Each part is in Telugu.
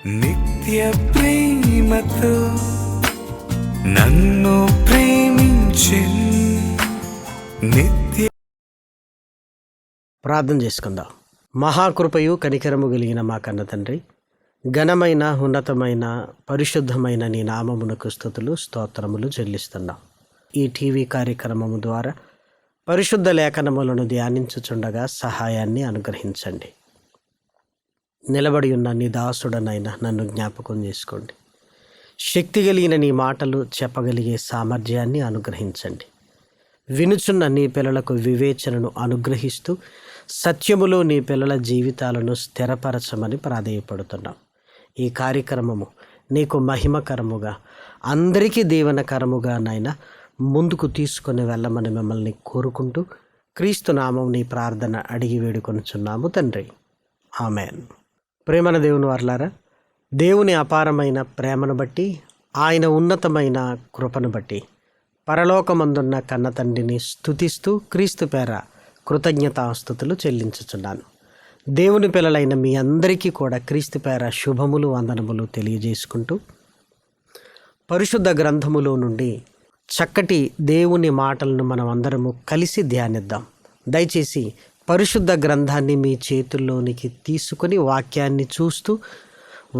నిత్య ప్రేమతో నన్ను ప్రేమించెను నిత్య. ప్రార్థన చేసుకుందాం. మహాకృపయు కనికరము కలిగిన మా కన్న తండ్రి, ఘనమైన ఉన్నతమైన పరిశుద్ధమైన నీ నామమునకు స్తుతులు స్తోత్రములు చెల్లిస్తున్నాం. ఈ టీవీ కార్యక్రమము ద్వారా పరిశుద్ధ లేఖనములను ధ్యానించుచుండగా సహాయాన్ని అనుగ్రహించండి. నిలబడి ఉన్న నీ దాసుడనైన నన్ను జ్ఞాపకం చేసుకోండి. శక్తి కలిగిన నీ మాటలు చెప్పగలిగే సామర్థ్యాన్ని అనుగ్రహించండి. వినుచున్న నీ పిల్లలకు వివేచనను అనుగ్రహిస్తూ సత్యములో నీ పిల్లల జీవితాలను స్థిరపరచమని ప్రాధేయపడుతున్నాం. ఈ కార్యక్రమము నీకు మహిమకరముగా, అందరికీ దీవెనకరముగా నాయనా ముందుకు తీసుకొని వెళ్ళమని మిమ్మల్ని కోరుకుంటూ క్రీస్తు నామం నీ ప్రార్థన అడిగి వేడుకొనుచున్నాము తండ్రి, ఆమెన్. ప్రేమన దేవుని వర్లారా, దేవుని అపారమైన ప్రేమను బట్టి, ఆయన ఉన్నతమైన కృపను బట్టి పరలోకమందున్న కన్న తండ్రిని స్తుతిస్తూ క్రీస్తు పేర కృతజ్ఞతాస్తుతులు చెల్లించుచున్నాను. దేవుని పిల్లలైన మీ అందరికీ కూడా క్రీస్తు పేర శుభములు వందనములు తెలియజేసుకుంటూ పరిశుద్ధ గ్రంథములో నుండి చక్కటి దేవుని మాటలను మనం అందరము కలిసి ధ్యానిద్దాం. దయచేసి పరిశుద్ధ గ్రంథాన్ని మీ చేతుల్లోనికి తీసుకొని వాక్యాన్ని చూస్తూ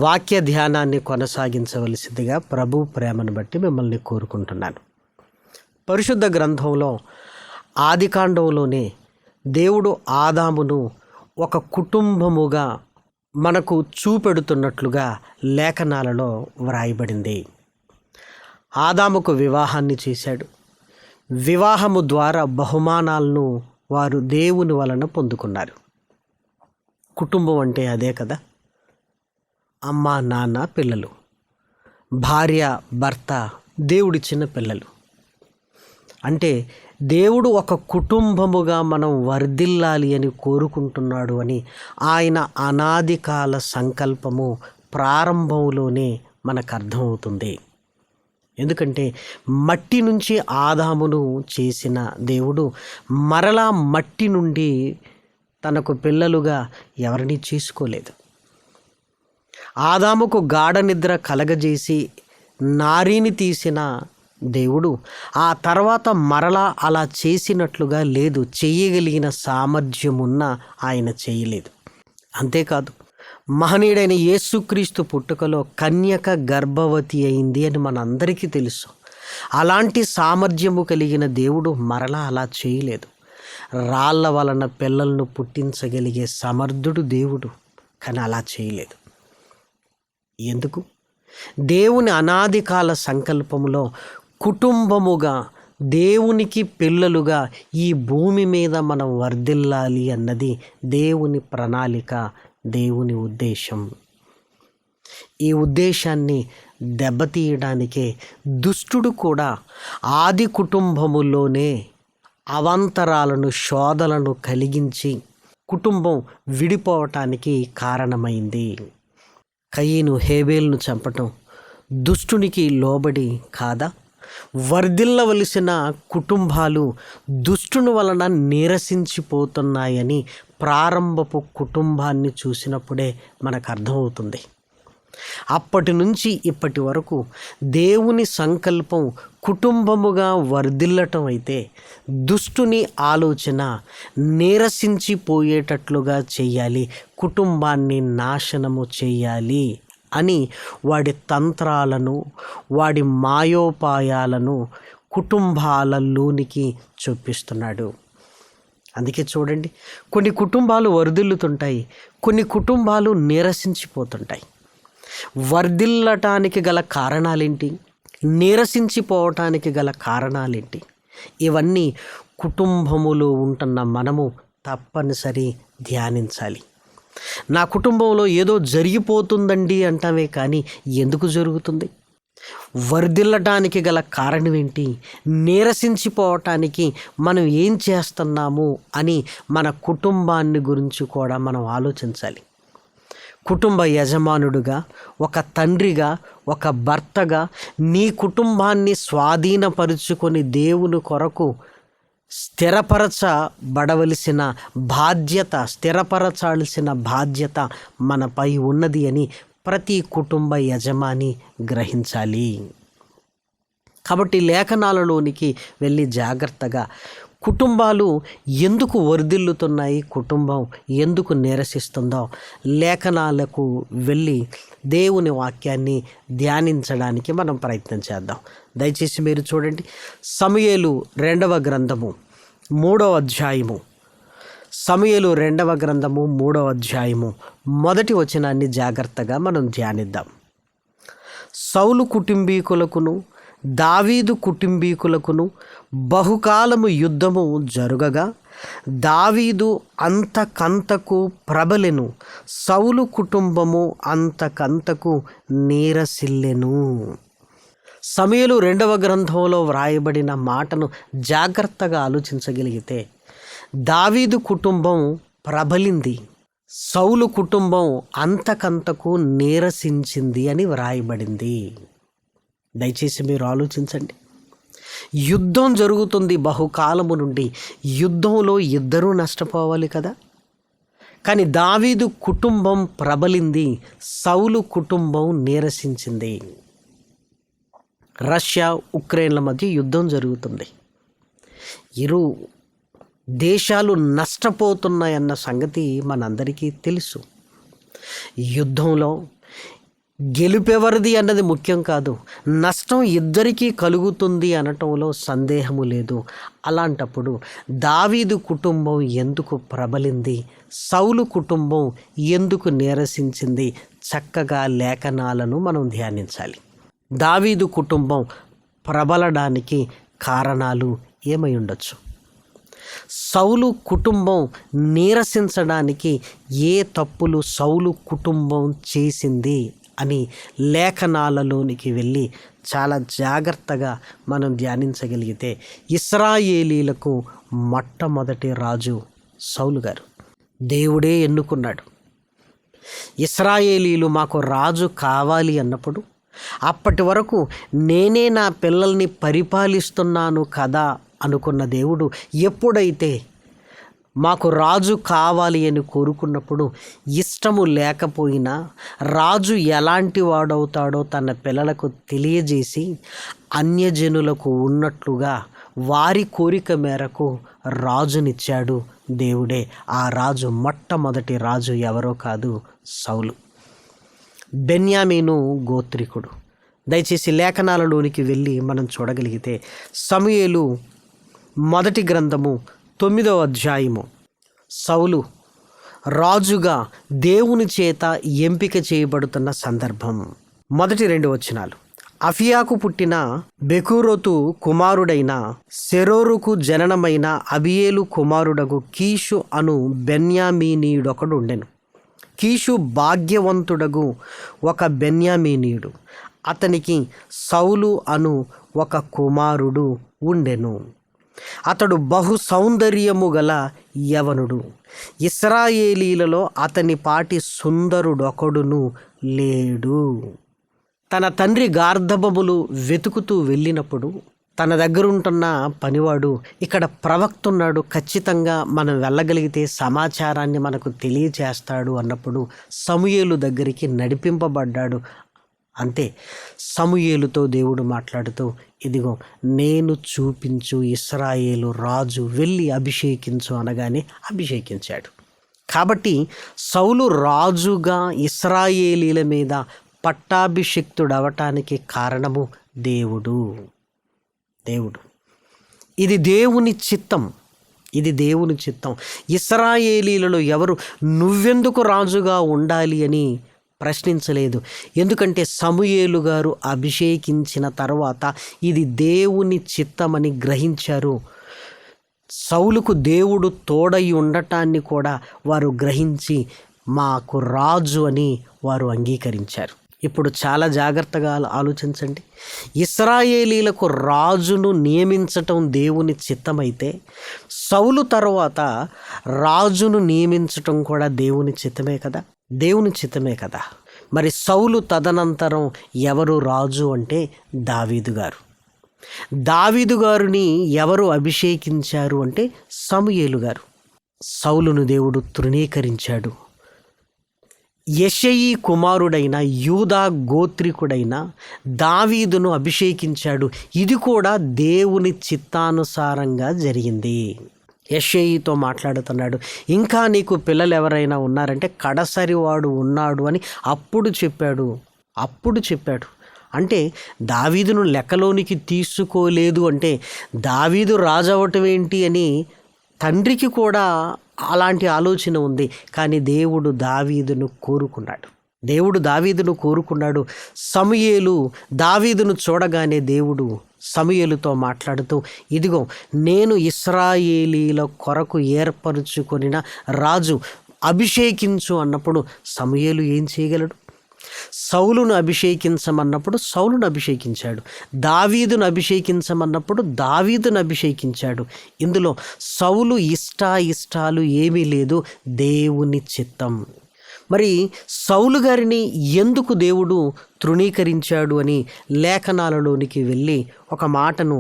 వాక్య ధ్యానాన్ని కొనసాగించవలసిందిగా ప్రభు ప్రేమను బట్టి మిమ్మల్ని కోరుకుంటున్నాను. పరిశుద్ధ గ్రంథంలో ఆదికాండంలోనే దేవుడు ఆదామును ఒక కుటుంబముగా మనకు చూపెడుతున్నట్లుగా లేఖనాలలో వ్రాయబడింది. ఆదాముకు వివాహాన్ని చేశాడు. వివాహము ద్వారా బహుమానాలను వారు దేవుని వలన పొందుకున్నారు. కుటుంబం అంటే అదే కదా. అమ్మ, నాన్న, పిల్లలు, భార్య, భర్త, దేవుడిచ్చిన పిల్లలు. అంటే దేవుడు ఒక కుటుంబముగా మనం వర్ధిల్లాలి అని కోరుకుంటున్నాడు అని ఆయన అనాది కాల సంకల్పము ప్రారంభంలోనే మనకు అర్థమవుతుంది. ఎందుకంటే మట్టి నుంచి ఆదామును చేసిన దేవుడు మరలా మట్టి నుండి తనకు పిల్లలుగా ఎవరిని చేసుకోలేదు. ఆదాముకు గాఢ నిద్ర కలగజేసి నారీని తీసిన దేవుడు ఆ తర్వాత మరలా అలా చేసినట్లుగా లేదు. చేయగలిగిన సామర్థ్యమున్న ఆయన చేయలేదు. అంతేకాదు, మహనీయుడైన యేసుక్రీస్తు పుట్టుకలో కన్యక గర్భవతి అయింది అని మనందరికీ తెలుసు. అలాంటి సామర్థ్యము కలిగిన దేవుడు మరలా అలా చేయలేదు. రాళ్ల వలన పిల్లలను పుట్టించగలిగే సమర్థుడు దేవుడు, కానీ అలా చేయలేదు. ఎందుకు? దేవుని అనాది కాల సంకల్పములో కుటుంబముగా, దేవునికి పిల్లలుగా ఈ భూమి మీద మనం వర్ధిల్లాలి అన్నది దేవుని ప్రణాళిక, దేవుని ఉద్దేశం. ఈ ఉద్దేశాన్ని దెబ్బతీయడానికే దుష్టుడు కూడా ఆది కుటుంబములోనే అవాంతరాలను, శోధలను కలిగించి కుటుంబం విడిపోవటానికి కారణమైంది. కయీను హేబేలును చంపటం దుష్టునికి లోబడి కాదా? వర్ధిల్లవలసిన కుటుంబాలు దుష్టుని వలన నీరసించిపోతున్నాయని ప్రారంభపు కుటుంబాన్ని చూసినప్పుడే మనకు అర్థమవుతుంది. అప్పటి నుంచి ఇప్పటి వరకు దేవుని సంకల్పం కుటుంబముగా వర్ధిల్లటం అయితే, దుష్టుని ఆలోచన నీరసించిపోయేటట్లుగా చేయాలి, కుటుంబాన్ని నాశనము చేయాలి అని వాడి తంత్రాలను, వాడి మాయోపాయాలను కుటుంబాలలోనికి చొప్పిస్తున్నాడు. అందుకే చూడండి, కొన్ని కుటుంబాలు వర్ధిల్లుతుంటాయి, కొన్ని కుటుంబాలు నీరసించిపోతుంటాయి. వర్ధిల్లటానికి గల కారణాలేంటి? నీరసించిపోవటానికి గల కారణాలేంటి? ఇవన్నీ కుటుంబములో ఉంటున్న మనము తప్పనిసరి ధ్యానించాలి. నా కుటుంబంలో ఏదో జరిగిపోతుందండి అంటామే, కానీ ఎందుకు జరుగుతుంది? వర్ధిల్లటానికి గల కారణం ఏంటి? నీరసించిపోవటానికి మనం ఏం చేస్తున్నాము అని మన కుటుంబాన్ని గురించి కూడా మనం ఆలోచించాలి. కుటుంబ యజమానుడుగా, ఒక తండ్రిగా, ఒక భర్తగా నీ కుటుంబాన్ని స్వాధీనపరుచుకొని దేవుని కొరకు స్థిరపరచాల్సిన బాధ్యత మనపై ఉన్నది అని ప్రతి కుటుంబ యజమాని గ్రహించాలి. కాబట్టి లేఖనాలలోనికి వెళ్ళి జాగ్రత్తగా కుటుంబాలు ఎందుకు వర్ధిల్లుతున్నాయి, కుటుంబం ఎందుకు నీరసిస్తుందో లేఖనాలకు వెళ్ళి దేవుని వాక్యాన్ని ధ్యానించడానికి మనం ప్రయత్నం చేద్దాం. దయచేసి మీరు చూడండి, సమూయేలు 2వ గ్రంథము 3వ అధ్యాయము, సమూయేలు 2వ గ్రంథము 3వ అధ్యాయము 1వ వచనాన్ని జాగ్రత్తగా మనం ధ్యానిద్దాం. సౌలు కుటుంబీకులకును దావీదు కుటుంబీకులకును బహుకాలము యుద్ధము జరుగగా దావీదు అంతకంతకు ప్రబలెను, సౌలు కుటుంబము అంతకంతకు నీరసిల్లెను. సమూయేలు 2వ గ్రంథంలో వ్రాయబడిన మాటను జాగ్రత్తగా ఆలోచించగలిగితే దావీదు కుటుంబం ప్రబలింది, సౌలు కుటుంబం అంతకంతకు నీరసించింది అని వ్రాయబడింది. దయచేసి మీరు ఆలోచించండి. యుద్ధం జరుగుతుంది బహుకాలము నుండి, యుద్ధంలో ఇద్దరూ నష్టపోవాలి కదా. కానీ దావీదు కుటుంబం ప్రబలింది, సౌలు కుటుంబం నీరసించింది. రష్యా ఉక్రెయిన్ల మధ్య యుద్ధం జరుగుతుంది. ఇరు దేశాలు నష్టపోతున్నాయన్న సంగతి మనందరికీ తెలుసు. యుద్ధంలో గెలుపెవరిది అన్నది ముఖ్యం కాదు, నష్టం ఇద్దరికీ కలుగుతుంది అనటంలో సందేహము లేదు. అలాంటప్పుడు దావీదు కుటుంబం ఎందుకు ప్రబలింది, సౌలు కుటుంబం ఎందుకు నీరసించింది? చక్కగా లేఖనాలను మనం ధ్యానించాలి. దావీదు కుటుంబం ప్రబలడానికి కారణాలు ఏమై ఉండొచ్చు? సౌలు కుటుంబం నీరసించడానికి ఏ తప్పులు సౌలు కుటుంబం చేసింది అని లేఖనాలలోనికి వెళ్ళి చాలా జాగ్రత్తగా మనం ధ్యానించగలిగితే ఇశ్రాయేలీలకు మొట్టమొదటి రాజు సౌలు గారు. దేవుడే ఎన్నుకున్నాడు. ఇశ్రాయేలీలు మాకు రాజు కావాలి అన్నప్పుడు అప్పటి వరకు నేనే నా పిల్లల్ని పరిపాలిస్తున్నాను కదా అనుకున్న దేవుడు ఎప్పుడైతే మాకు రాజు కావాలి అని కోరుకున్నప్పుడు ఇష్టము లేకపోయినా రాజు ఎలాంటి వాడవుతాడో తన పిల్లలకు తెలియజేసి అన్యజనులకు ఉన్నట్లుగా వారి కోరిక మేరకు రాజునిచ్చాడు దేవుడే. ఆ రాజు మొట్టమొదటి రాజు ఎవరో కాదు, సౌలు. బెన్యామీను గోత్రికుడు. దయచేసి లేఖనాలలోనికి వెళ్ళి మనం చూడగలిగితే సమూయేలు 1వ గ్రంథము 9వ అధ్యాయము, సౌలు రాజుగా దేవుని చేత ఎంపిక చేయబడుతున్న సందర్భం. 1-2 వచనాలు. అఫియాకు పుట్టిన బెకూరోతు కుమారుడైన సెరోరుకు జననమైన అబియేలు కుమారుడగు కీషు అను బెన్యామీనీయుడొకడు ఉండెను. కీషు భాగ్యవంతుడగు ఒక బెన్యామీనీయుడు, అతనికి సౌలు అను ఒక కుమారుడు ఉండెను. అతడు బహు సౌందర్యము గల యవనుడు. ఇశ్రాయేలీలలో అతని పాటి సుందరుడొకడును లేడు. తన తండ్రి గార్ధబములు వెతుకుతూ వెళ్ళినప్పుడు తన దగ్గరుంటున్న పనివాడు, ఇక్కడ ప్రవక్త ఉన్నాడు, ఖచ్చితంగా మనం వెళ్ళగలిగితే సమాచారాన్ని మనకు తెలియచేస్తాడు అన్నప్పుడు సమూయేలు దగ్గరికి నడిపింపబడ్డాడు. అంతే, సమూయేలుతో దేవుడు మాట్లాడుతూ, ఇదిగో నేను చూపించు ఇశ్రాయేలు రాజు, వెళ్ళి అభిషేకించు అనగానే అభిషేకించాడు. కాబట్టి సౌలు రాజుగా ఇశ్రాయేలీల మీద పట్టాభిషిక్తుడవటానికి కారణము దేవుడు. ఇది దేవుని చిత్తం. ఇశ్రాయేలీలలో ఎవరు నువ్వెందుకు రాజుగా ఉండాలి అని ప్రశ్నించలేదు. ఎందుకంటే సమూయేలు గారు అభిషేకించిన తర్వాత ఇది దేవుని చిత్తమని గ్రహించారు. సౌలుకు దేవుడు తోడై ఉండటాన్ని కూడా వారు గ్రహించి మాకు రాజు అని వారు అంగీకరించారు. ఇప్పుడు చాలా జాగ్రత్తగా ఆలోచించండి. ఇశ్రాయేలీలకు రాజును నియమించటం దేవుని చిత్తమైతే సౌలు తర్వాత రాజును నియమించటం కూడా దేవుని చిత్తమే కదా. మరి సౌలు తదనంతరం ఎవరు రాజు అంటే దావీదు గారిని ఎవరు అభిషేకించారు అంటే సమూయేలు గారు. సౌలును దేవుడు తృణీకరించాడు. యెషయి కుమారుడైన యూదా గోత్రికుడైన దావీదును అభిషేకించాడు. ఇది కూడా దేవుని చిత్తానుసారంగా జరిగింది. యెషయితో మాట్లాడుతున్నాడు, ఇంకా నీకు పిల్లలు ఎవరైనా ఉన్నారంటే కడసరి వాడు ఉన్నాడు అని అప్పుడు చెప్పాడు. అంటే దావీదును లెక్కలోనికి తీసుకోలేదు అంటే దావీదు రాజు అవటం ఏంటి అని తండ్రికి కూడా అలాంటి ఆలోచన ఉంది. కానీ దేవుడు దావీదును కోరుకున్నాడు. సమూయేలు దావీదును చూడగానే దేవుడు సమూయేలుతో మాట్లాడుతూ, ఇదిగో నేను ఇశ్రాయేలీల కొరకు ఏర్పరచుకొనిన రాజు, అభిషేకించు అన్నప్పుడు సమూయేలు ఏం చేయగలడు? సౌలును అభిషేకించమన్నప్పుడు సౌలును అభిషేకించాడు. దావీదును అభిషేకించమన్నప్పుడు దావీదును అభిషేకించాడు. ఇందులో సౌలు ఇష్టాలు ఏమీ లేదు, దేవుని చిత్తం. మరి సౌలు గారిని ఎందుకు దేవుడు తృణీకరించాడు అని లేఖనాలలోనికి వెళ్ళి ఒక మాటను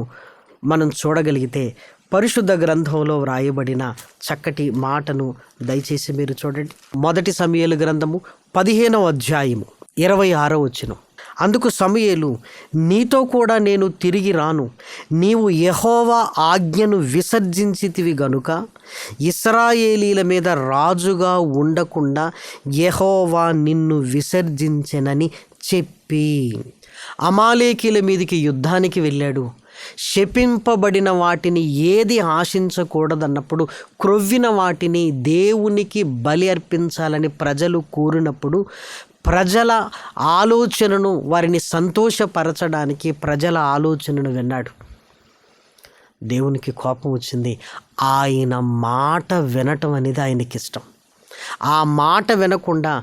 మనం చూడగలిగితే, పరిశుద్ధ గ్రంథంలో వ్రాయబడిన చక్కటి మాటను దయచేసి మీరు చూడండి. 1 సమూయేలు గ్రంథము 15వ అధ్యాయము 26వ వచనం. అందుకు సమూయేలు, నీతో కూడా నేను తిరిగి రాను, నీవు యెహోవా ఆజ్ఞను విసర్జించితివి గనుక ఇశ్రాయేలీల మీద రాజుగా ఉండకుండా యెహోవా నిన్ను విసర్జించెనని చెప్పి అమాలేకీల మీదికి యుద్ధానికి వెళ్ళాడు. శపింపబడిన వాటిని ఏది ఆశించకూడదన్నప్పుడు, క్రొవ్విన వాటిని దేవునికి బలి అర్పించాలని ప్రజలు కోరినప్పుడు ప్రజల ఆలోచనను, వారిని సంతోషపరచడానికి ప్రజల ఆలోచనను విన్నాడు. దేవునికి కోపం వచ్చింది. ఆయన మాట వినటం అనేది ఆయనకి ఇష్టం. ఆ మాట వినకుండా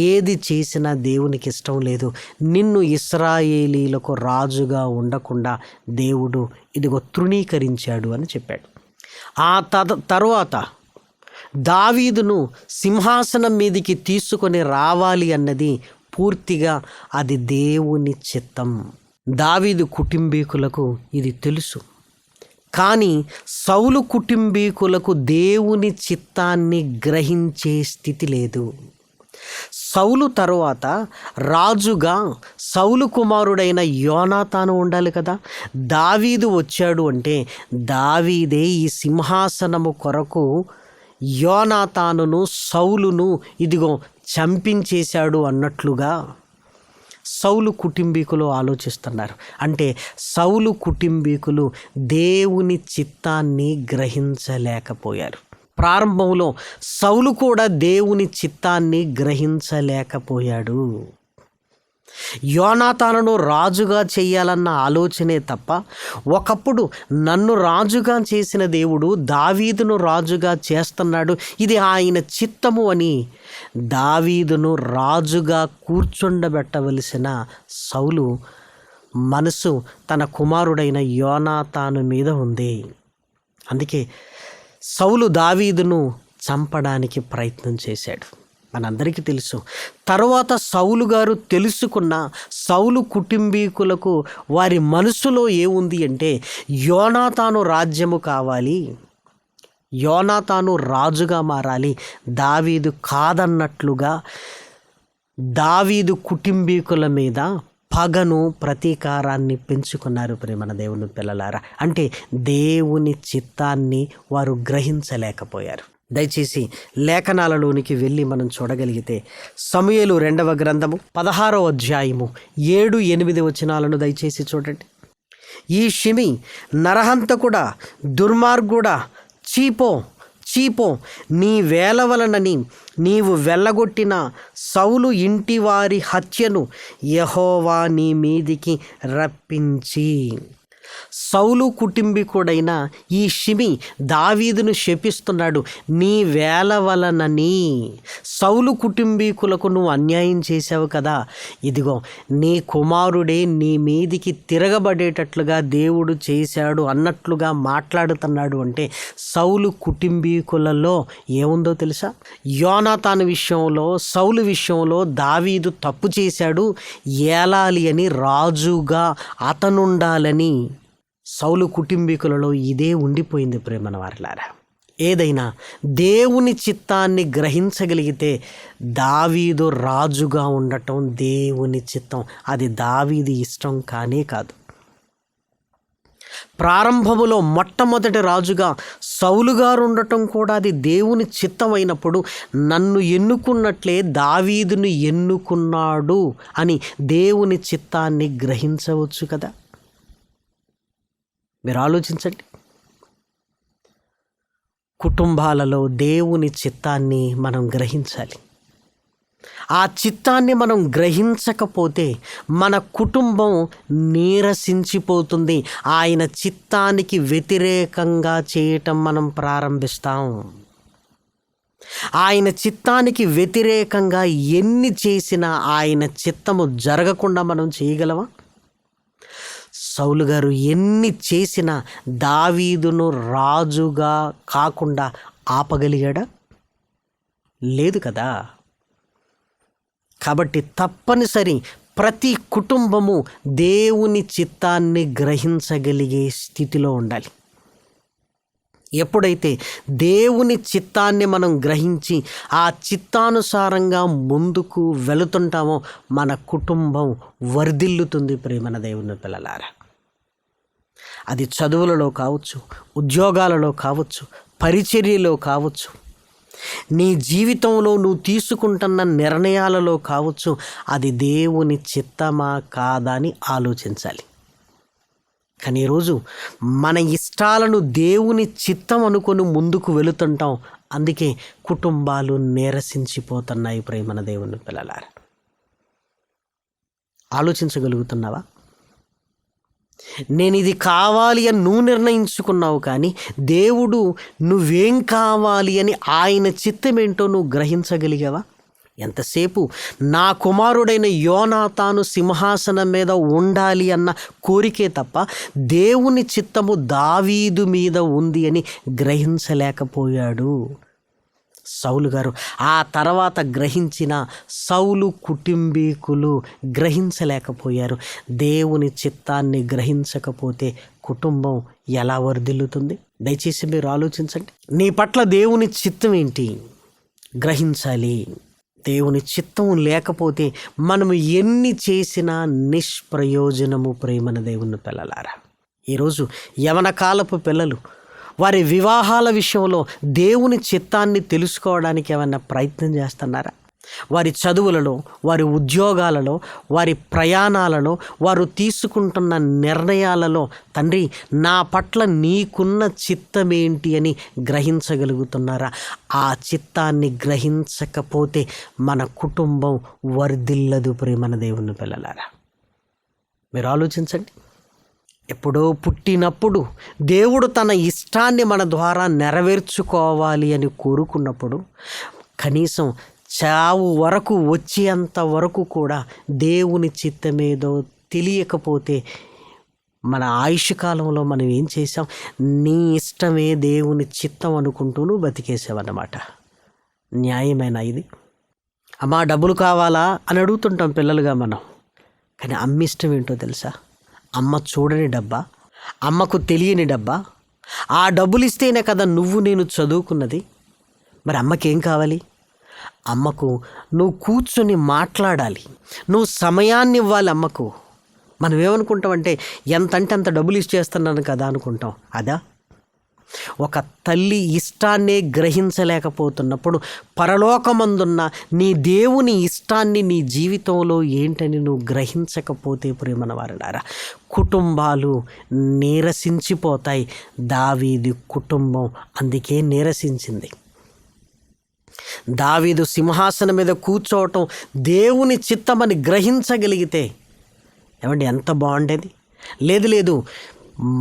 ఏది చేసినా దేవునికి ఇష్టం లేదు. నిన్ను ఇశ్రాయేలీలకు రాజుగా ఉండకుండా దేవుడు ఇదిగో తృణీకరించాడు అని చెప్పాడు. ఆ తరువాత దావీదును సింహాసనం మీదికి తీసుకొని రావాలి అన్నది పూర్తిగా అది దేవుని చిత్తం. దావీదు కుటుంబీకులకు ఇది తెలుసు. కానీ సౌలు కుటుంబీకులకు దేవుని చిత్తాన్ని గ్రహించే స్థితి లేదు. సౌలు తరువాత రాజుగా సౌలు కుమారుడైన యోనాతాను ఉండాలి కదా. దావీదు వచ్చాడు అంటే దావీదే ఈ సింహాసనము కొరకు యోనాతానును సౌలును ఇదిగో చంపించేశాడు అన్నట్లుగా సౌలు కుటుంబీకులు ఆలోచిస్తున్నారు. అంటే సౌలు కుటుంబీకులు దేవుని చిత్తాన్ని గ్రహించలేకపోయారు. ప్రారంభంలో సౌలు కూడా దేవుని చిత్తాన్ని గ్రహించలేకపోయాడు. యోనాతానును రాజుగా చేయాలన్న ఆలోచనే తప్ప, ఒకప్పుడు నన్ను రాజుగా చేసిన దేవుడు దావీదును రాజుగా చేస్తున్నాడు, ఇది ఆయన చిత్తము అని దావీదును రాజుగా కూర్చుండబెట్టవలసిన సౌలు మనసు తన కుమారుడైన యోనాతాను మీద ఉంది. అందుకే సౌలు దావీదును చంపడానికి ప్రయత్నం చేశాడు. మనందరికీ తెలుసు. తర్వాత సౌలు గారు తెలుసుకున్న సౌలు కుటుంబీకులకు వారి మనసులో ఏముంది అంటే యోనాతాను రాజ్యము కావాలి, యోనాతాను రాజుగా మారాలి. దావీదు కాదన్నట్లుగా దావీదు కుటుంబీకుల మీద పగను, ప్రతీకారాన్ని పెంచుకున్నారు. ప్రేమన దేవుని పిల్లలారా, అంటే దేవుని చిత్తాన్ని వారు గ్రహించలేకపోయారు. దయచేసి లేఖనాలలోనికి వెళ్ళి మనం చూడగలిగితే సమూయేలు 2వ గ్రంథము 16వ అధ్యాయము 7-8 వచనాలను దయచేసి చూడండి. ఈ షిమి నరహంతకుడా, దుర్మార్గుడా, చీపో, నీ వేల వలనని నీవు వెళ్ళగొట్టిన సౌలు ఇంటి వారి హత్యను యెహోవా నీ మీదికి రప్పించి. సౌలు కుటుంబీకుడైన ఈ షిమి దావీదును శపిస్తున్నాడు. నీ వేల వలనని సౌలు కుటుంబీకులకు నువ్వు అన్యాయం చేశావు కదా, ఇదిగో నీ కుమారుడే నీ మీదికి తిరగబడేటట్లుగా దేవుడు చేశాడు అన్నట్లుగా మాట్లాడుతున్నాడు. అంటే సౌలు కుటుంబీకులలో ఏముందో తెలుసా? యోనాతాను విషయంలో, సౌలు విషయంలో దావీదు తప్పు చేశాడు, ఏలాలి అని, రాజుగా అతనుండాలని సౌలు కుటుంబీకులలో ఇదే ఉండిపోయింది. ప్రేమన వారలారా, ఏదైనా దేవుని చిత్తాన్ని గ్రహించగలిగితే దావీదు రాజుగా ఉండటం దేవుని చిత్తం. అది దావీదు ఇష్టం కానే కాదు. ప్రారంభములో మొట్టమొదటి రాజుగా సౌలు గారు ఉండటం కూడా అది దేవుని చిత్తం అయినప్పుడు నన్ను ఎన్నుకున్నట్లే దావీదును ఎన్నుకున్నాడు అని దేవుని చిత్తాన్ని గ్రహించవచ్చు కదా. మీరు ఆలోచించండి. కుటుంబాలలో దేవుని చిత్తాన్ని మనం గ్రహించాలి. ఆ చిత్తాన్ని మనం గ్రహించకపోతే మన కుటుంబం నీరసించిపోతుంది. ఆయన చిత్తానికి వ్యతిరేకంగా చేయటం మనం ప్రారంభిస్తాం. ఆయన చిత్తానికి వ్యతిరేకంగా ఎన్ని చేసినా ఆయన చిత్తము జరగకుండా మనం చేయగలమా? సౌలు గారు ఎన్ని చేసినా దావీదును రాజుగా కాకుండా ఆపగలిగాడా? లేదు కదా. కాబట్టి తప్పనిసరి ప్రతి కుటుంబము దేవుని చిత్తాన్ని గ్రహించగలిగే స్థితిలో ఉండాలి. ఎప్పుడైతే దేవుని చిత్తాన్ని మనం గ్రహించి ఆ చిత్తానుసారంగా ముందుకు వెళుతుంటామో మన కుటుంబం వర్ధిల్లుతుంది. ప్రియమైన దేవుని పిల్లలారా, అది చదువులలో కావచ్చు, ఉద్యోగాలలో కావచ్చు, పరిచర్యలో కావచ్చు, నీ జీవితంలో నువ్వు తీసుకుంటున్న నిర్ణయాలలో కావచ్చు, అది దేవుని చిత్తమా కాదా అని ఆలోచించాలి. కానీ ఈరోజు మన ఇష్టాలను దేవుని చిత్తం అనుకొని ముందుకు వెళుతుంటాం. అందుకే కుటుంబాలు నీరసించిపోతున్నాయి. ప్రేమన దేవుని పిల్లలారా, ఆలోచించగలుగుతున్నావా? నేను ఇది కావాలి అని నువ్వు నిర్ణయించుకున్నావు, కానీ దేవుడు నువ్వేం కావాలి అని ఆయన చిత్తమేంటో నువ్వు గ్రహించగలిగావా? ఎంతసేపు నా కుమారుడైన యోనాతాను సింహాసనం మీద ఉండాలి అన్న కోరికే తప్ప దేవుని చిత్తము దావీదు మీద ఉంది అని గ్రహించలేకపోయాడు సౌలు గారు. ఆ తర్వాత గ్రహించిన సౌలు కుటుంబీకులు గ్రహించలేకపోయారు. దేవుని చిత్తాన్ని గ్రహించకపోతే కుటుంబం ఎలా వర్ధిల్లుతుంది? దయచేసి మీరు ఆలోచించండి. నీ పట్ల దేవుని చిత్తం ఏంటి గ్రహించాలి. దేవుని చిత్తం లేకపోతే మనము ఎన్ని చేసినా నిష్ప్రయోజనము. ప్రేమన దేవుని పిల్లలారా, ఈరోజు యవన కాలపు పిల్లలు వారి వివాహాల విషయంలో దేవుని చిత్తాన్ని తెలుసుకోవడానికి ఏమన్నా ప్రయత్నం చేస్తున్నారా? వారి చదువులలో, వారి ఉద్యోగాలలో, వారి ప్రయాణాలలో, వారు తీసుకుంటున్న నిర్ణయాలలో తండ్రి నా పట్ల నీకున్న చిత్తమేంటి అని గ్రహించగలుగుతున్నారా? ఆ చిత్తాన్ని గ్రహించకపోతే మన కుటుంబం వర్ధిల్లదు. ప్రేమన దేవుని పిల్లలారా, మీరు ఆలోచించండి. ఎప్పుడో పుట్టినప్పుడు దేవుడు తన ఇష్టాన్ని మన ద్వారా నెరవేర్చుకోవాలి అని కోరుకున్నప్పుడు కనీసం చావు వరకు వచ్చేంత వరకు కూడా దేవుని చిత్తమేదో తెలియకపోతే మన ఆయుష్ కాలంలో మనం ఏం చేసాం? నీ ఇష్టమే దేవుని చిత్తం అనుకుంటూను బతికేసామన్నమాట. న్యాయమేనా ఇది? అమ్మా డబ్బులు కావాలా అని అడుగుతుంటాం పిల్లలుగా మనం. కానీ అమ్మ ఇష్టం ఏంటో తెలుసా? అమ్మ చూడని డబ్బా, అమ్మకు తెలియని డబ్బా. ఆ డబ్బులు ఇస్తేనే కదా నువ్వు నేను చదువుకున్నది. మరి అమ్మకేం కావాలి? అమ్మకు నువ్వు కూర్చొని మాట్లాడాలి, నువ్వు సమయాన్ని ఇవ్వాలి అమ్మకు. మనం ఏమనుకుంటామంటే ఎంత అంటే అంత డబ్బులు ఇచ్చేస్తున్నాను కదా అనుకుంటాం. అదా? ఒక తల్లి ఇష్టాన్నే గ్రహించలేకపోతున్నప్పుడు పరలోకమందున్న నీ దేవుని ఇష్టాన్ని నీ జీవితంలో ఏంటని నువ్వు గ్రహించకపోతే ప్రేమన వారలారా కుటుంబాలు నీరసించిపోతాయి. దావీదు కుటుంబం అందుకే నీరసించింది. దావీదు సింహాసనం మీద కూర్చోవటం దేవుని చిత్తమని గ్రహించగలిగితే ఏమండి ఎంత బాగుండేది. లేదు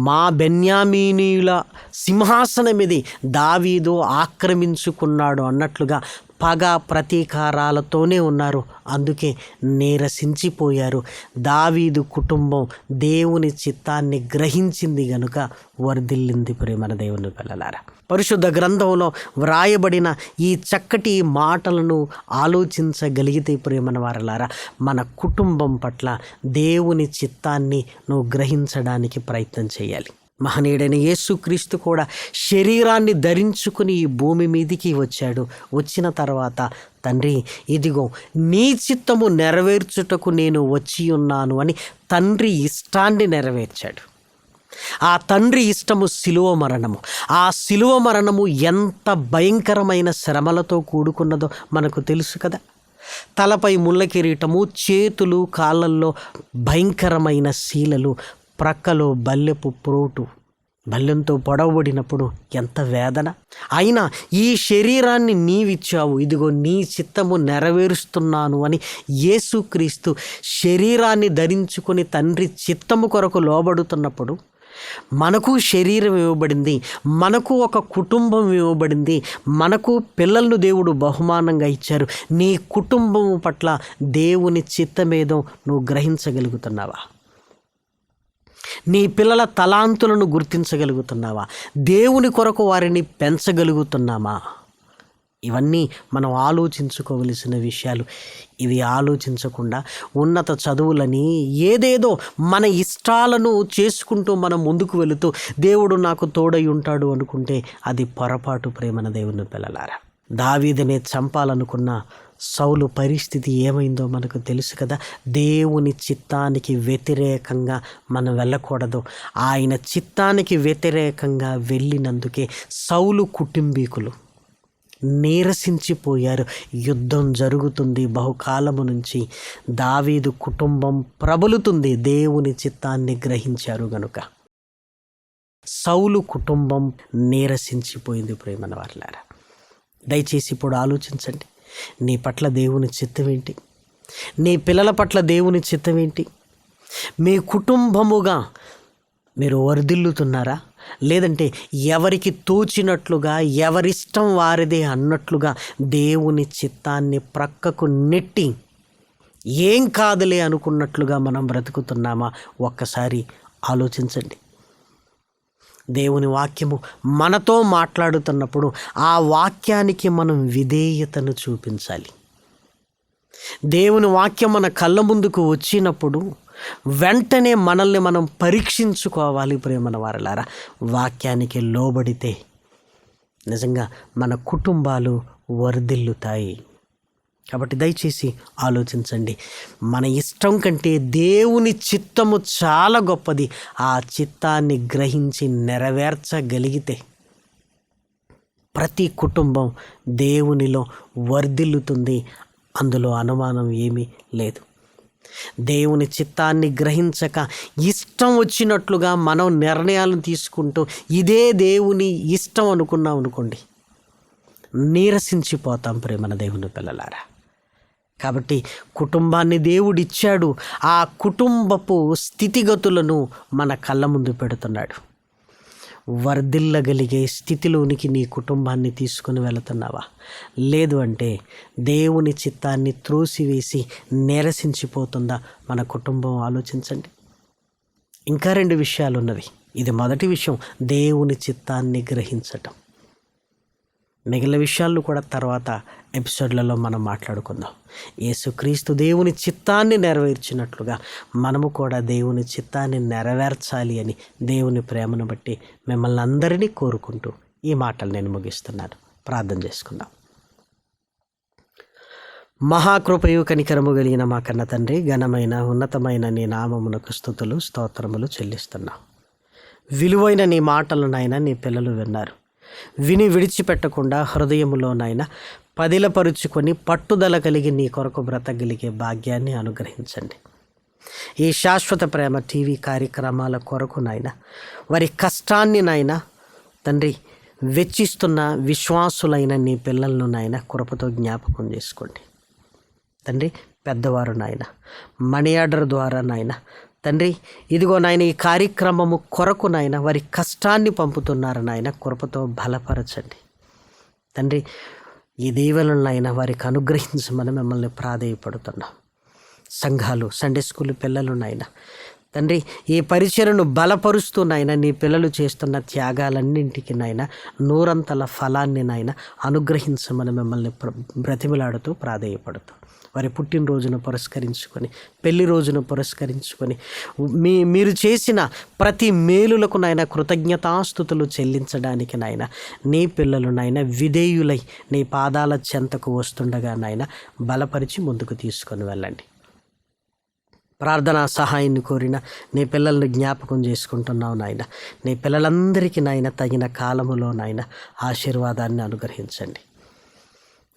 మా బెన్యామీనీయుల సింహాసనం ఇది దావీదు ఆక్రమించుకున్నాడు అన్నట్లుగా పగ ప్రతీకారాలతోనే ఉన్నారు. అందుకే నీరసించిపోయారు. దావీదు కుటుంబం దేవుని చిత్తాన్ని గ్రహించింది గనుక వర్ధిల్లింది. ప్రేమన దేవుని పిల్లలారా, పరిశుద్ధ గ్రంథంలో వ్రాయబడిన ఈ చక్కటి మాటలను ఆలోచించగలిగితే ప్రేమన వారలారా మన కుటుంబం పట్ల దేవుని చిత్తాన్ని నువ్వు గ్రహించడానికి ప్రయత్నం చేయాలి. మహనీయుడైన యేసుక్రీస్తు కూడా శరీరాన్ని ధరించుకుని ఈ భూమి మీదికి వచ్చాడు. వచ్చిన తర్వాత తండ్రి, ఇదిగో నీ చిత్తము నెరవేర్చుటకు నేను వచ్చి ఉన్నాను అని తండ్రి ఇష్టాన్ని నెరవేర్చాడు. ఆ తండ్రి ఇష్టము శిలువ మరణము. ఆ శిలువ మరణము ఎంత భయంకరమైన శ్రమలతో కూడుకున్నదో మనకు తెలుసు కదా. తలపై ముళ్ళ కిరీటము, చేతులు కాళ్ళల్లో భయంకరమైన శీలలు, ప్రక్కలో బల్లెపు ప్రోటు, బల్లెంతో పొడవబడినప్పుడు ఎంత వేదన. అయినా ఈ శరీరాన్ని నీవిచ్చావు, ఇదిగో నీ చిత్తము నెరవేరుస్తున్నాను అని యేసుక్రీస్తు శరీరాన్ని ధరించుకొని తండ్రి చిత్తము కొరకు లోబడుతున్నప్పుడు మనకు శరీరం ఇవ్వబడింది, మనకు ఒక కుటుంబం ఇవ్వబడింది, మనకు పిల్లలను దేవుడు బహుమానంగా ఇచ్చారు. నీ కుటుంబం పట్ల దేవుని చిత్తమేదో నువ్వు గ్రహించగలుగుతున్నావా? నీ పిల్లల తలాంతులను గుర్తించగలుగుతున్నావా? దేవుని కొరకు వారిని పెంచగలుగుతున్నామా? ఇవన్నీ మనం ఆలోచించుకోవలసిన విషయాలు. ఇవి ఆలోచించకుండా ఉన్నత చదువులని ఏదేదో మన ఇష్టాలను చేసుకుంటూ మనం ముందుకు వెళుతూ దేవుడు నాకు తోడై ఉంటాడు అనుకుంటే అది పొరపాటు. ప్రేమన దేవుని పిల్లలారా, దావీదునే చంపాలనుకున్న సౌలు పరిస్థితి ఏమైందో మనకు తెలుసు కదా. దేవుని చిత్తానికి వ్యతిరేకంగా మనం వెళ్ళకూడదు. ఆయన చిత్తానికి వ్యతిరేకంగా వెళ్ళినందుకే సౌలు కుటుంబీకులు నీరసించిపోయారు. యుద్ధం జరుగుతుంది బహుకాలము నుంచి, దావీదు కుటుంబం ప్రబలుతుంది. దేవుని చిత్తాన్ని గ్రహించారు గనుక సౌలు కుటుంబం నీరసించిపోయింది. ప్రేమన వారలారా, దయచేసి ఇప్పుడు ఆలోచించండి. నీ పట్ల దేవుని చిత్తం ఏంటి? నీ పిల్లల పట్ల దేవుని చిత్తం ఏంటి? మీ కుటుంబముగా మీరు వర్ధిల్లుతున్నారా? లేదంటే ఎవరికి తోచినట్లుగా, ఎవరిష్టం వారిదే అన్నట్లుగా దేవుని చిత్తాన్ని ప్రక్కకు నెట్టి ఏం కాదులే అనుకున్నట్లుగా మనం బ్రతుకుతున్నామా? ఒక్కసారి ఆలోచించండి. దేవుని వాక్యము మనతో మాట్లాడుతున్నప్పుడు ఆ వాక్యానికి మనం విధేయతను చూపించాలి. దేవుని వాక్యం మన కళ్ళ ముందుకు వచ్చినప్పుడు వెంటనే మనల్ని మనం పరీక్షించుకోవాలి. ప్రేమన వారలారా, వాక్యానికి లోబడితే నిజంగా మన కుటుంబాలు వర్ధిల్లుతాయి. కాబట్టి దయచేసి ఆలోచించండి. మన ఇష్టం కంటే దేవుని చిత్తము చాలా గొప్పది. ఆ చిత్తాన్ని గ్రహించి నెరవేర్చగలిగితే ప్రతి కుటుంబం దేవునిలో వర్ధిల్లుతుంది. అందులో అనుమానం ఏమీ లేదు. దేవుని చిత్తాన్ని గ్రహించక ఇష్టం వచ్చినట్లుగా మనం నిర్ణయాలను తీసుకుంటూ ఇదే దేవుని ఇష్టం అనుకున్నాం అనుకోండి, నీరసించిపోతాం. ప్రేమన దేవుని పిల్లలారా, కాబట్టి కుటుంబాన్ని దేవుడిచ్చాడు. ఆ కుటుంబపు స్థితిగతులను మన కళ్ళ ముందు పెడుతున్నాడు. వర్ధిల్లగలిగే స్థితిలోనికి నీ కుటుంబాన్ని తీసుకుని వెళుతున్నావా? లేదు అంటే దేవుని చిత్తాన్ని త్రోసివేసి నీరసించిపోతుందా మన కుటుంబం? ఆలోచించండి. ఇంకా 2 విషయాలు ఉన్నవి. ఇది మొదటి విషయం, దేవుని చిత్తాన్ని గ్రహించటం. మిగిలిన విషయాలు కూడా తర్వాత ఎపిసోడ్లలో మనం మాట్లాడుకుందాం. యేసుక్రీస్తు దేవుని చిత్తాన్ని నెరవేర్చినట్లుగా మనము కూడా దేవుని చిత్తాన్ని నెరవేర్చాలి అని దేవుని ప్రేమను బట్టి మిమ్మల్ని అందరినీ కోరుకుంటూ ఈ మాటలు నేను ముగిస్తున్నాను. ప్రార్థన చేసుకుందాం. మహాకృపయు కనికరము కలిగిన మా కన్న తండ్రి, ఘనమైన ఉన్నతమైన నీ నామమునకు స్తుతులు స్తోత్రములు చెల్లిస్తున్నాం. విలువైన నీ మాటలు నాయన నీ పిల్లలు విన్నారు. విని విడిచిపెట్టకుండా హృదయములోనైనా పదిలపరుచుకొని పట్టుదల కలిగి నీ కొరకు బ్రతకగలిగే భాగ్యాన్ని అనుగ్రహించండి. ఈ శాశ్వత ప్రేమ టీవీ కార్యక్రమాల కొరకు నాయన వారి కష్టాన్ని నాయన తండ్రి వెచ్చిస్తున్న విశ్వాసులైన నీ పిల్లలను నాయన కృపతో జ్ఞాపకం చేసుకోండి. తండ్రి, పెద్దవారు నాయన మనీ ఆర్డర్ ద్వారా నాయన తండ్రి ఇదిగో నాయన ఈ కార్యక్రమము కొరకు నాయన వారి కష్టాన్ని పంపుతున్నారు నాయన, కృపతో బలపరచండి. తండ్రి, ఈ దీవెనలను నాయన వారికి అనుగ్రహించమని మిమ్మల్ని ప్రాధేయపడుతున్నాం. సంఘాలు, సండే స్కూల్ పిల్లలు నాయన తండ్రి ఈ పరిచయను బలపరుస్తూ నాయన నీ పిల్లలు చేస్తున్న త్యాగాలన్నింటికి నాయన 100 ఫలాన్ని నాయన అనుగ్రహించమని మిమ్మల్ని బ్రతిమిలాడుతూ ప్రాధేయపడుతూ వారి పుట్టినరోజును పురస్కరించుకొని, పెళ్లి రోజును పురస్కరించుకొని, మీరు చేసిన ప్రతి మేలులకు నాయన కృతజ్ఞతాస్తుతులు చెల్లించడానికి నాయన నీ పిల్లలు నాయన విధేయులై నీ పాదాల చెంతకు వస్తుండగా నాయన బలపరిచి ముందుకు తీసుకొని వెళ్ళండి. ప్రార్థనా సహాయాన్ని కోరిన నీ పిల్లల్ని జ్ఞాపకం చేసుకుంటున్నావు నాయన. నీ పిల్లలందరికీ నాయన తగిన కాలములో నాయన ఆశీర్వాదాన్ని అనుగ్రహించండి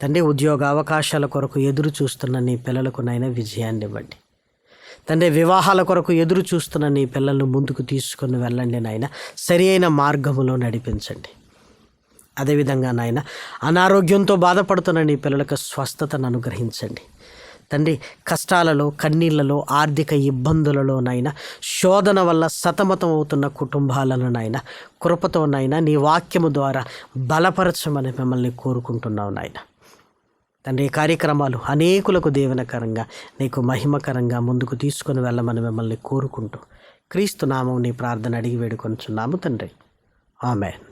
తండ్రి. ఉద్యోగ అవకాశాల కొరకు ఎదురు చూస్తున్న నీ పిల్లలకు నాయన విజయాన్ని ఇవ్వండి తండ్రి. వివాహాల కొరకు ఎదురు చూస్తున్న నీ పిల్లలను ముందుకు తీసుకొని వెళ్ళండి నాయన. సరి అయిన మార్గములో నడిపించండి. అదేవిధంగా నాయన అనారోగ్యంతో బాధపడుతున్న నీ పిల్లలకు స్వస్థతను అనుగ్రహించండి తండ్రి. కష్టాలలో, కన్నీళ్లలో, ఆర్థిక ఇబ్బందులలో నాయన శోధన వల్ల సతమతం అవుతున్న కుటుంబాలను నాయన కృపతో నాయన నీ వాక్యము ద్వారా బలపరచమని మిమ్మల్ని కోరుకుంటున్నావు నాయన తండ్రి. ఈ కార్యక్రమాలు అనేకులకు దీవెనకరంగా నీకు మహిమకరంగా ముందుకు తీసుకొని వెళ్ళమని మిమ్మల్ని కోరుకుంటూ క్రీస్తు నామం నీ ప్రార్థన అడిగి వేడుకొనుచున్నాము తండ్రి. ఆమేన్.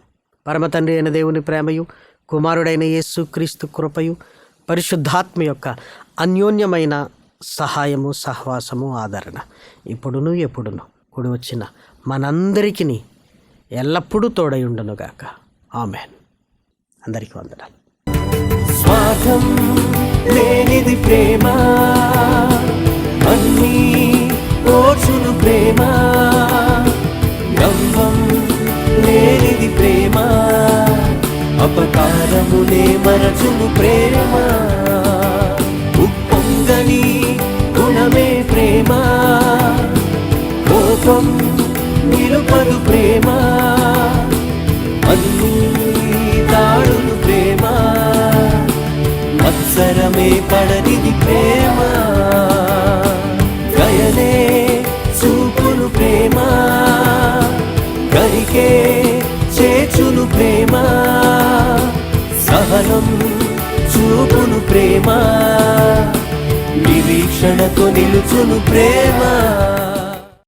పరమ తండ్రి అయిన దేవుని ప్రేమయు, కుమారుడైన యేసు క్రీస్తు కృపయు, పరిశుద్ధాత్మ యొక్క అన్యోన్యమైన సహాయము, సహవాసము, ఆదరణ ఇప్పుడును ఎప్పుడును కూడి వచ్చిన మనందరికీ ఎల్లప్పుడూ తోడయుండునుగాక. ఆమేన్. అందరికీ వందనాలు. స్వార్థం లేనిది ప్రేమ, అన్నీ ఓర్చును ప్రేమ. గర్వం లేనిది ప్రేమ, అపకారములే మరచును ప్రేమ. ఉప్పొంగని గుణమే ప్రేమ, కోపం నిలుపదు ప్రేమ. అన్నీ దాడులు ప్రేమ, మత్సరమే పడనిది ప్రేమ. దయనే చూపును ప్రేమ, గరికే చేచును ప్రేమ. సహనం చూపును ప్రేమ, నిరీక్షణతో నిలుచును ప్రేమ.